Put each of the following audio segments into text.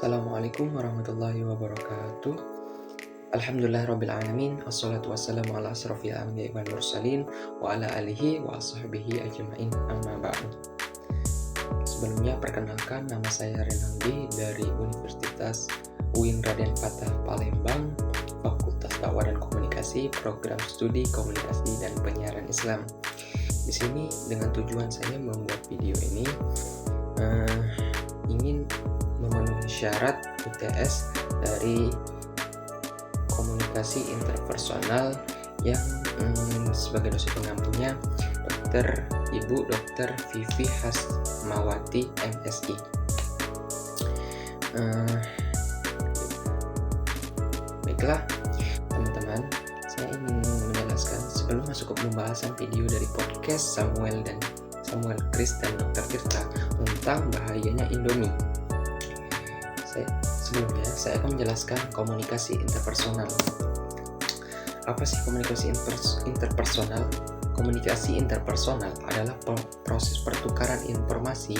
Assalamualaikum warahmatullahi wabarakatuh. Alhamdulillah rabbil alamin. Assalatu wassalamu ala asrofil anbiya'i wal mursalin wa ala alihi wa ashabihi ajma'in, amma ba'du. Sebelumnya perkenalkan, nama saya Renaldi dari Universitas UIN Raden Fatah Palembang, Fakultas Dakwah dan Komunikasi, Program Studi Komunikasi dan Penyiaran Islam. Di sini dengan tujuan saya membuat video ini ingin memenuhi syarat UTS dari komunikasi interpersonal yang sebagai dosen pengampunya Ibu Dr. Vivi Hasmawati MSI. Baiklah teman-teman, saya ingin menjelaskan sebelum masuk ke pembahasan video dari podcast Samuel Chris dan Dr. Tirta tentang bahayanya Indomie. Sebelumnya saya akan menjelaskan komunikasi interpersonal. Apa sih komunikasi interpersonal? Komunikasi interpersonal adalah proses pertukaran informasi,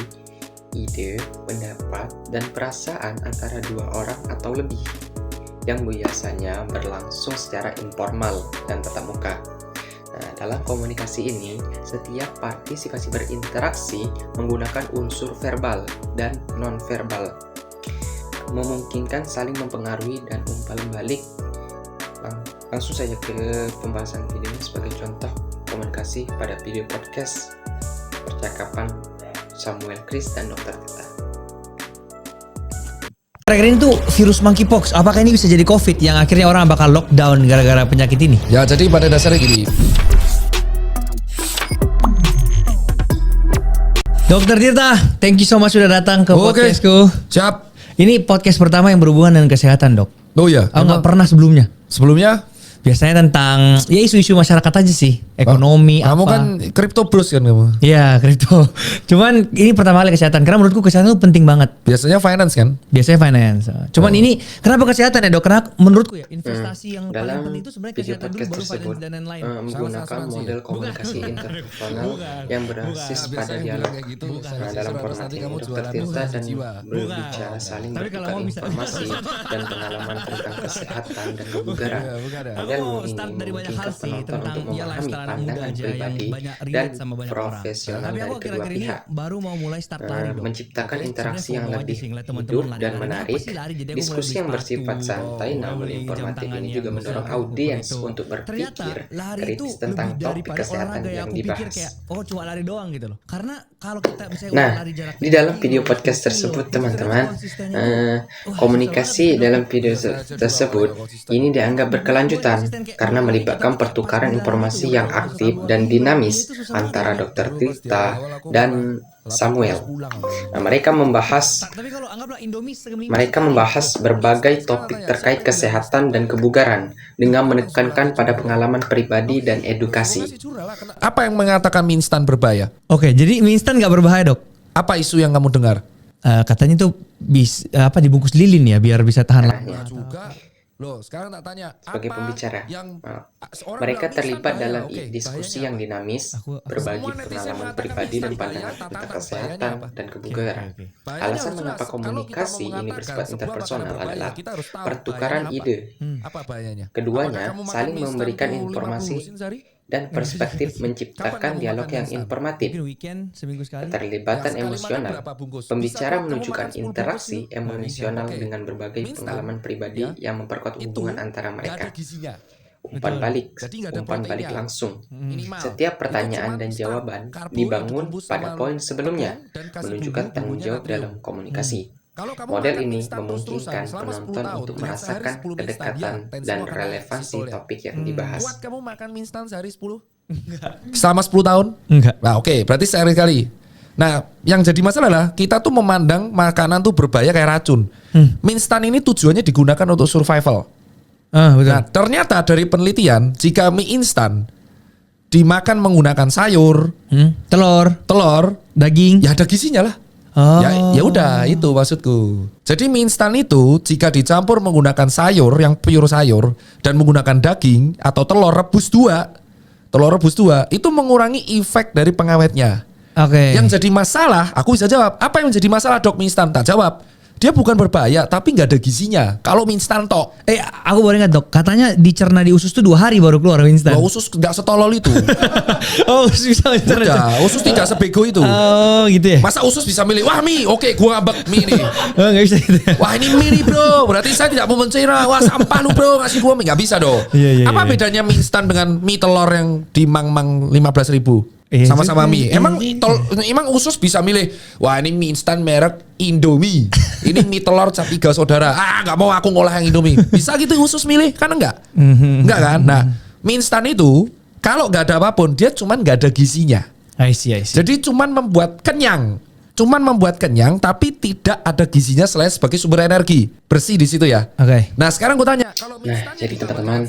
ide, pendapat, dan perasaan antara dua orang atau lebih yang biasanya berlangsung secara informal dan tatap muka. Nah, dalam komunikasi ini, setiap partisipasi berinteraksi menggunakan unsur verbal dan non-verbal, memungkinkan saling mempengaruhi dan umpan balik. Langsung saja ke pembahasan videonya. Sebagai contoh komunikasi pada video podcast percakapan Samuel Chris dan Dr. Tirta. Kira-kira ini tuh virus monkeypox, apakah ini bisa jadi COVID yang akhirnya orang bakal lockdown gara-gara penyakit ini? Ya, jadi pada dasarnya gini. Dr. Tirta, thank you so much sudah datang ke podcastku. Siap. Ini podcast pertama yang berhubungan dengan kesehatan, Dok. Oh iya. Aku nggak pernah sebelumnya. Sebelumnya? Biasanya tentang ya isu-isu masyarakat aja sih, ekonomi kamu apa. Kan crypto bros kan kamu? Iya, kripto. Cuman ini pertama kali kesehatan, karena menurutku kesehatan itu penting banget. Biasanya finance kan? Biasanya finance. Cuman ini kenapa kesehatan ya, Dok? Karena menurutku ya investasi yang paling penting itu sebenarnya kesehatan dulu, baru finance dan lain-lain. Menggunakan model komunikasi interpersonal yang berbasis pada dialog. Nah, dalam format ini Dr. Tirta dan berbicara saling bertukar informasi dan pengalaman tentang kesehatan dan kebugaran. Kalian memungkinkan penonton untuk memahami pandangan pribadi dan profesional dari kedua pihak, menciptakan interaksi yang lebih hidup dan menarik. Diskusi yang bersifat santai namun informatif ini juga mendorong audiens untuk berpikir kritis tentang topik kesehatan yang dibahas. Nah, di dalam video podcast tersebut teman-teman, komunikasi dalam video tersebut ini dianggap berkelanjutan karena melibatkan pertukaran informasi yang aktif dan dinamis antara Dr. Tirta dan Samuel. Nah, mereka membahas berbagai topik terkait kesehatan dan kebugaran dengan menekankan pada pengalaman pribadi dan edukasi. Apa yang mengatakan mie instan berbahaya? Oke, jadi mie instan nggak berbahaya, Dok? Apa isu yang kamu dengar? Katanya tuh dibungkus lilin ya biar bisa tahan lama. Loh, sekarang tak tanya. Sebagai pembicara, mereka terlibat dalam diskusi yang dinamis, berbagi pengalaman pribadi dan pandangan tentang kesehatan dan kebugaran. Alasan mengapa komunikasi ini bersifat interpersonal adalah pertukaran ide. Keduanya saling memberikan informasi dan perspektif, menciptakan dialog yang informatif. Keterlibatan emosional. Pembicara menunjukkan interaksi emosional dengan berbagai pengalaman pribadi yang memperkuat hubungan antara mereka. Umpan balik langsung. Setiap pertanyaan dan jawaban dibangun pada poin sebelumnya, menunjukkan tanggung jawab dalam komunikasi. Model ini memungkinkan penonton untuk merasakan kedekatan dan relevansi topik yang dibahas. Kuat kamu makan mie instan sehari 10? Enggak. Selama 10 tahun? Enggak. Nah, oke, berarti sekali. Nah, yang jadi masalah adalah kita tuh memandang makanan tuh berbahaya kayak racun. Mie instan ini tujuannya digunakan untuk survival. Betul. Nah, ternyata dari penelitian, jika mie instan dimakan menggunakan sayur, telur, daging, ya ada gizinya lah. Ya udah, itu maksudku. Jadi mie instan itu jika dicampur menggunakan sayur yang pure sayur dan menggunakan daging atau telur rebus dua itu mengurangi efek dari pengawetnya. Oke. Yang jadi masalah, aku bisa jawab. Apa yang jadi masalah, Dok, mie instan? Tak jawab. dia bukan berbahaya tapi nggak ada gizinya. Kalau mie instan tok. Aku boleh nggak, Dok? Katanya dicerna di usus tuh 2 hari baru keluar mie instan. Usus nggak setolol itu. Oh, usus bisa dicerna. Udah, usus tidak sebego itu. Oh, gitu ya. Masa usus bisa milih, wah mie, oke gua ngambek mie nih. Oh, nggak bisa gitu. Wah ini mie nih bro, berarti saya tidak mau mencerna. Wah sampah lu bro, ngasih gua mie. Nggak bisa dong. Apa bedanya mie instan dengan mie telur yang di Mang-Mang 15.000? Sama-sama mie. Emang usus bisa milih, wah ini mie instan merek Indomie, ini mie telur cap 3 saudara. Nggak mau aku ngolah yang Indomie. Bisa gitu usus milih? Kan enggak. Enggak kan? Nah, mie instan itu kalau nggak ada apapun, dia cuman nggak ada gizinya. I see. Jadi cuman membuat kenyang. Tapi tidak ada gizinya selain sebagai sumber energi. Bersih di situ ya. Oke. Nah, sekarang gue tanya, jadi teman-teman,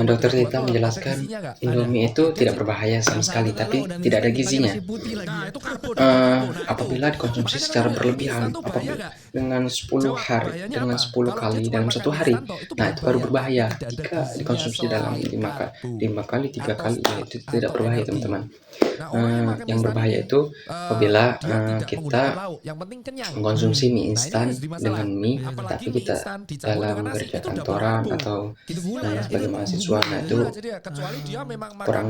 Dokter Tita menjelaskan Indomie itu tidak berbahaya sama sekali, tapi tidak ada gizinya. Apabila dikonsumsi secara berlebihan, dengan 10 kali dalam 1 hari, nah itu baru berbahaya. Jika dikonsumsi dalam 5 kali, 3 kali, ya itu tidak berbahaya teman-teman. Yang berbahaya itu apabila kita mengkonsumsi mie instan dengan mie, tapi kita dalam bekerja kantoran atau sebagai mahasiswa, nah itu kurang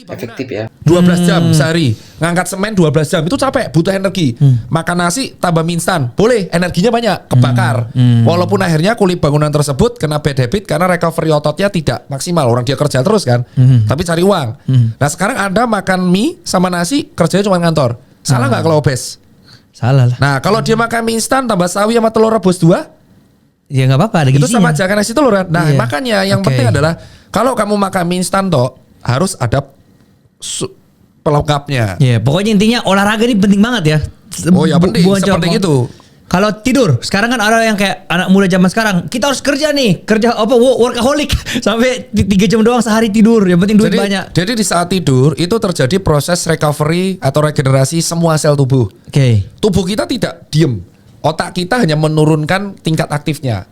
efektif ya. 12 jam sehari ngangkat semen 12 jam itu capek, butuh energi. Makan nasi tambah mie instan, boleh, energinya banyak, kebakar. Walaupun akhirnya kulit bangunan tersebut kena bad habit karena recovery ototnya tidak maksimal. Orang dia kerja terus kan, tapi cari uang. Nah sekarang Anda makan mie sama nasi, kerjanya cuma ngantor. Salah nggak kalau obes? Salah lah. Nah kalau dia makan mie instan tambah sawi sama telur rebus 2, ya nggak apa-apa, ada gizinya. itu sama aja kan nasi telur kan. Nah makanya yang penting adalah kalau kamu makan mie instan toh harus ada pelengkapnya. Pokoknya intinya olahraga ini penting banget ya. Oh ya penting, seperti itu. Kalau tidur, sekarang kan ada yang kayak anak muda zaman sekarang, kita harus kerja nih, workaholic sampai 3 jam doang sehari tidur, yang penting duit banyak. Jadi di saat tidur itu terjadi proses recovery atau regenerasi semua sel tubuh. Tubuh kita tidak diem, otak kita hanya menurunkan tingkat aktifnya.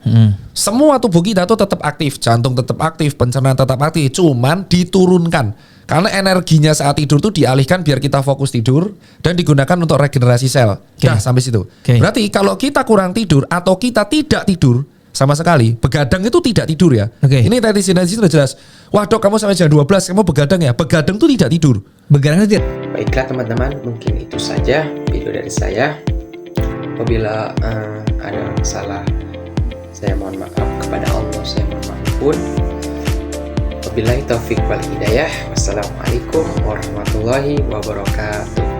Semua tubuh kita tuh tetap aktif, jantung tetap aktif, pencernaan tetap aktif, cuman diturunkan. Karena energinya saat tidur tuh dialihkan biar kita fokus tidur dan digunakan untuk regenerasi sel. Nah sampai situ. Berarti kalau kita kurang tidur atau kita tidak tidur sama sekali, begadang itu tidak tidur ya. Ini tadi sudah jelas. Wah dok, kamu sampai jam 12 kamu begadang ya? Begadang itu tidak tidur. Begadang itu tidak. Baiklah teman-teman, mungkin itu saja video dari saya. Apabila ada salah, saya mohon maaf kepada Allah, saya mohon maaf pun. Wabillahi taufiq wal hidayah. Wassalamualaikum warahmatullahi wabarakatuh.